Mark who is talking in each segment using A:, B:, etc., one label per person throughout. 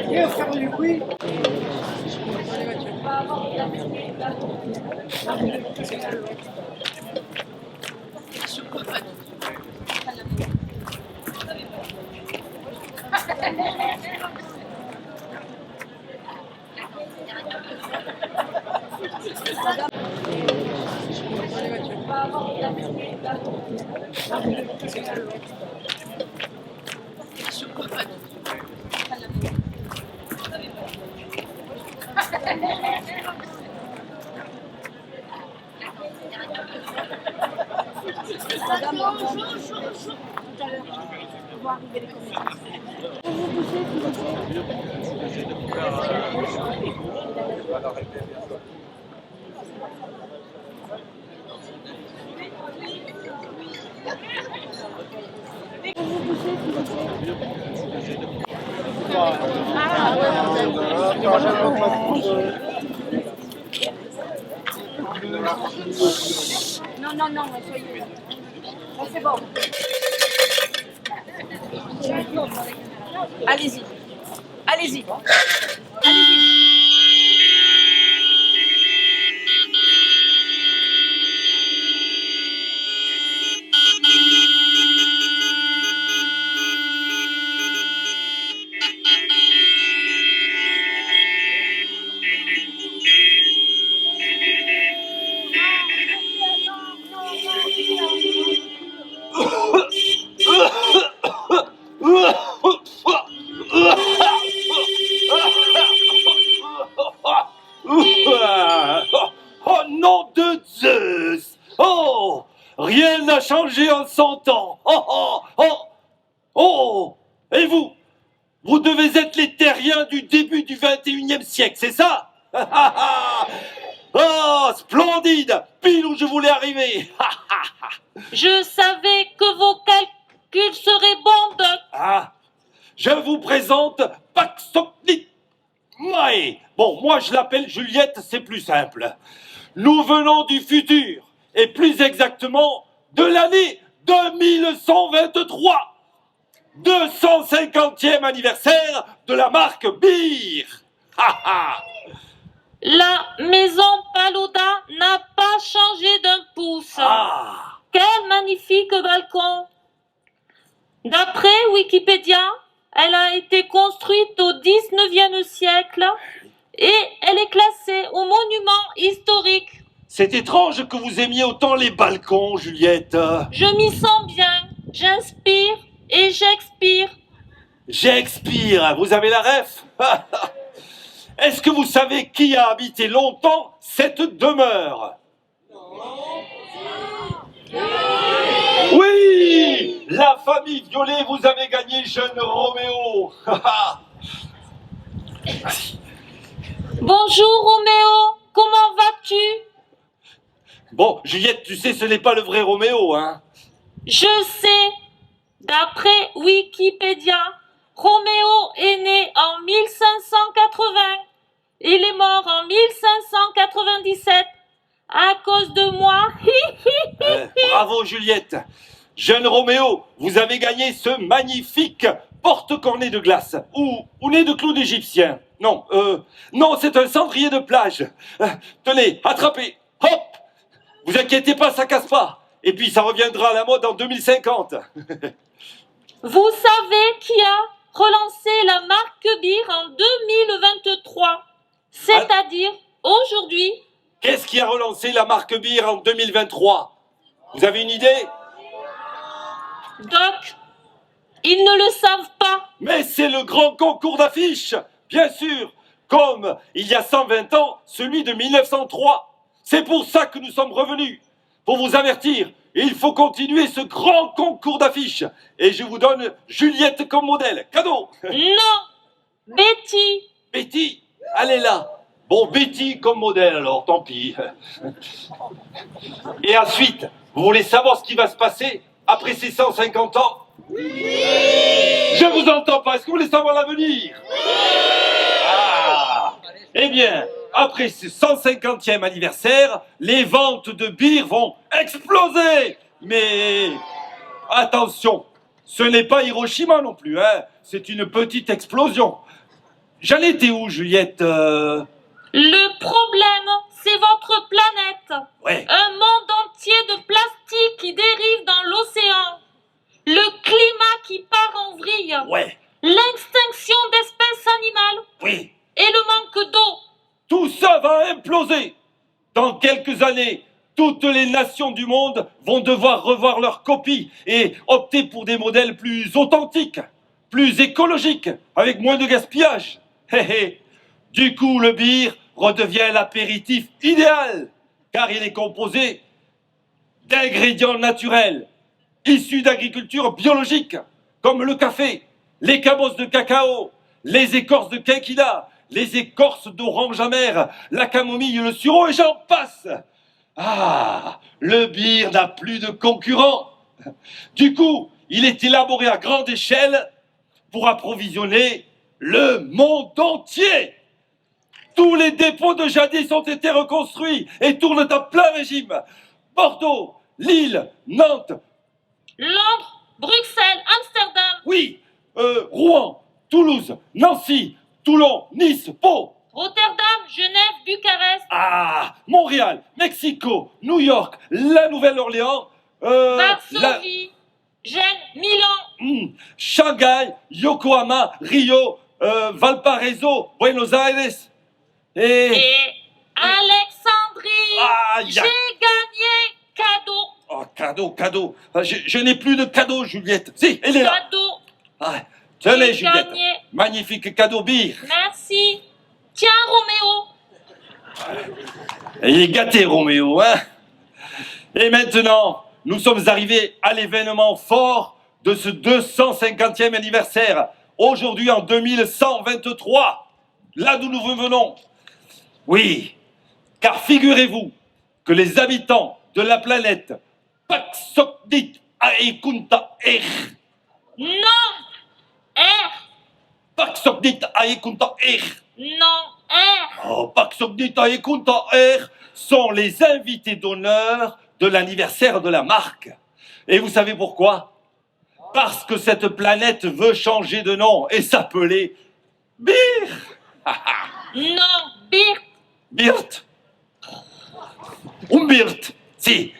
A: Viens faire du bruit.
B: Non, non, non, soyez là. Bon, c'est bon. Allez-y. Allez-y. Allez-y.
C: Oh nom de Zeus! Oh! Rien n'a changé en 100 ans! Oh, oh, oh! Oh! Et vous? Vous devez être les terriens du début du 21e siècle, c'est ça? Oh, splendide! Pile où je voulais arriver!
D: Je savais que vos calculs seraient bons, Doc.
C: Ah, je vous présente Paxoknik Mae. Bon, moi je l'appelle Juliette, c'est plus simple. Nous venons du futur, et plus exactement de l'année 2123. 250e anniversaire de la marque Beer.
D: La maison Paluda n'a pas changé d'un pouce.
C: Ah.
D: Quel magnifique balcon! D'après Wikipédia, elle a été construite au 19e siècle et elle est classée au monument historique.
C: C'est étrange que vous aimiez autant les balcons, Juliette.
D: Je m'y sens bien, j'inspire et j'expire.
C: J'expire, vous avez la ref? Est-ce que vous savez qui a habité longtemps cette demeure? Oui! La famille Violet, vous avez gagné, jeune Roméo.
D: Bonjour Roméo, comment vas-tu?
C: Bon, Juliette, tu sais, ce n'est pas le vrai Roméo, hein?
D: Je sais. D'après Wikipédia, Roméo est né en 1580. Il est mort en 1597. À cause de moi.
C: Bravo, Juliette. Jeune Roméo, vous avez gagné ce magnifique porte-cornet de glace. Ou nez de clown égyptien. Non, non, c'est un cendrier de plage. Tenez, attrapez. Hop! Vous inquiétez pas, ça casse pas. Et puis ça reviendra à la mode en 2050.
D: Vous savez qui a relancé la marque Beer en 2023, c'est-à-dire aujourd'hui?
C: Qu'est-ce qui a relancé la marque Beer en 2023? Vous avez une idée?
D: Doc, ils ne le savent pas.
C: Mais c'est le grand concours d'affiches, bien sûr, comme il y a 120 ans, celui de 1903. C'est pour ça que nous sommes revenus, pour vous avertir. Il faut continuer ce grand concours d'affiches. Et je vous donne Juliette comme modèle. Cadeau.
D: Non, Betty.
C: Betty, allez là. Bon, Betty comme modèle alors, tant pis. Et ensuite, vous voulez savoir ce qui va se passer après ces 150 ans? Oui. Je vous entends pas. Est-ce que vous voulez savoir l'avenir? Oui. Ah. Eh bien, après ce 150e anniversaire, les ventes de bière vont exploser. Mais attention, ce n'est pas Hiroshima non plus, hein. C'est une petite explosion. J'en étais où, Juliette
D: Le problème, c'est votre planète.
C: Ouais.
D: Un monde entier de plastique qui dérive dans l'océan. Le climat qui part en vrille.
C: Ouais.
D: L'extinction d'espèces animales.
C: Oui.
D: Et le manque d'eau.
C: Tout ça va imploser. Dans quelques années, toutes les nations du monde vont devoir revoir leur copie et opter pour des modèles plus authentiques, plus écologiques, avec moins de gaspillage. Hé hé. Du coup, le beer redevient l'apéritif idéal, car il est composé d'ingrédients naturels, issus d'agriculture biologique, comme le café, les cabosses de cacao, les écorces de quinquina, les écorces d'orange amère, la camomille, le sureau et j'en passe. Ah, le beer n'a plus de concurrent. Du coup, il est élaboré à grande échelle pour approvisionner le monde entier. Tous les dépôts de jadis ont été reconstruits et tournent à plein régime. Bordeaux, Lille, Nantes,
D: Londres, Bruxelles, Amsterdam,
C: oui, Rouen, Toulouse, Nancy, Toulon, Nice, Pau.
D: Rotterdam, Genève, Bucarest,
C: Ah, Montréal, Mexico, New York, la Nouvelle-Orléans,
D: Varsovie, Gênes, Milan,
C: Shanghai, Yokohama, Rio, Valparaiso, Buenos Aires et...
D: et Alexandrie.
C: Ah,
D: J'ai gagné cadeau.
C: Oh, cadeau. Je n'ai plus de cadeau, Juliette. Si, elle est là.
D: Cadeau.
C: Ah, tenez,
D: J'ai
C: Juliette.
D: gagné.
C: Magnifique cadeau beer.
D: Merci. Tiens, Roméo.
C: Il est gâté, Roméo, hein. Et maintenant, nous sommes arrivés à l'événement fort de ce 250e anniversaire. Aujourd'hui, en 2123, là d'où nous venons. Oui, car figurez-vous que les habitants de la planète Paxokdit Aekunta Er,
D: Non. R.
C: Paxokdit Aekunta Er,
D: Non. R.
C: oh, Paxokdit Aekunta Er sont les invités d'honneur de l'anniversaire de la marque. Et vous savez pourquoi? Parce que cette planète veut changer de nom et s'appeler Beer.
D: Non. Birt.
C: Birt. Umbirt. Si.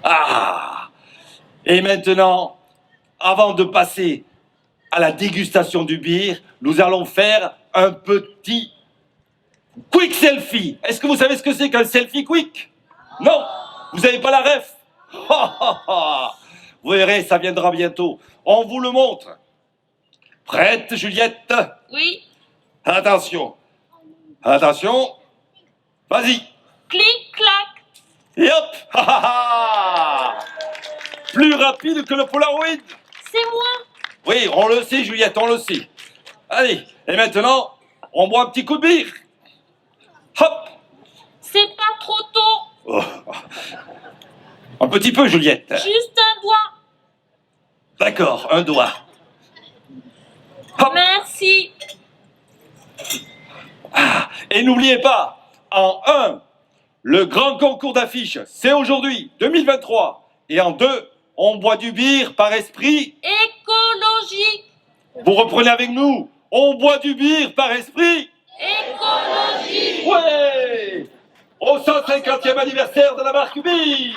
C: Ah. Et maintenant, avant de passer à la dégustation du beer, nous allons faire un petit quick selfie. Est-ce que vous savez ce que c'est qu'un selfie quick? Non. Vous n'avez pas la ref? Vous verrez, ça viendra bientôt. On vous le montre. Prête, Juliette?
D: Oui.
C: Attention. Attention. Vas-y.
D: Clic, clac.
C: Et hop. Plus rapide que le Polaroid.
D: C'est moi.
C: Oui, on le sait, Juliette, on le sait. Allez, et maintenant, on boit un petit coup de bière. Hop.
D: C'est pas trop tôt.
C: Oh. Un petit peu, Juliette.
D: Juste un doigt.
C: D'accord, un doigt. Hop.
D: Merci.
C: Et n'oubliez pas, en 1, le grand concours d'affiches, c'est aujourd'hui, 2023. Et en 2, on boit du beer par esprit.
D: Écologique.
C: Vous reprenez avec nous, on boit du beer par esprit.
D: Écologique.
C: Ouais! Au 150e anniversaire de la marque Beer.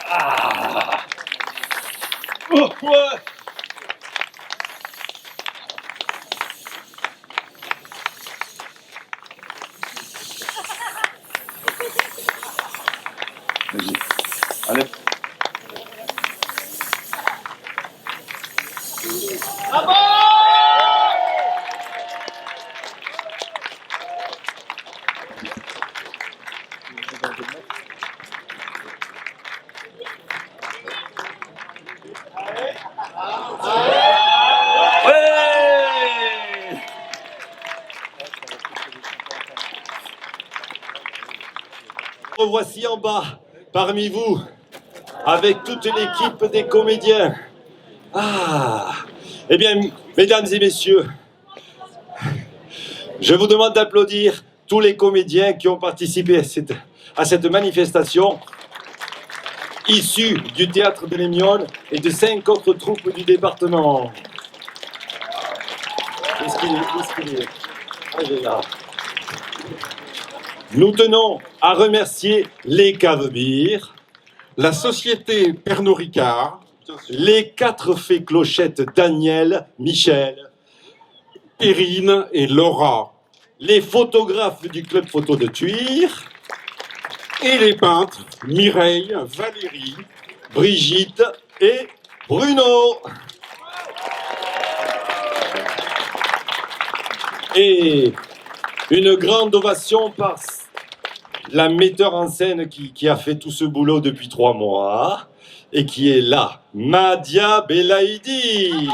C: Ah! Oh, ouais. Allez. Ouais!
E: Revoici en bas, parmi vous, avec toute l'équipe des comédiens. Ah, eh bien, mesdames et messieurs, je vous demande d'applaudir tous les comédiens qui ont participé à cette manifestation issue du théâtre de l'Hémione et de 5 autres troupes du département. Qu'est-ce qu'il est Ah, il est là. Nous tenons à remercier les Caves Bières,
F: la société Pernod Ricard,
E: les 4 fées clochettes Daniel, Michel,
F: Perrine et Laura,
E: les photographes du club photo de Thuir,
F: et les peintres Mireille, Valérie,
E: Brigitte et Bruno. Et une grande ovation par la metteur en scène qui a fait tout ce boulot depuis 3 mois et qui est là, Madia Belaïdi.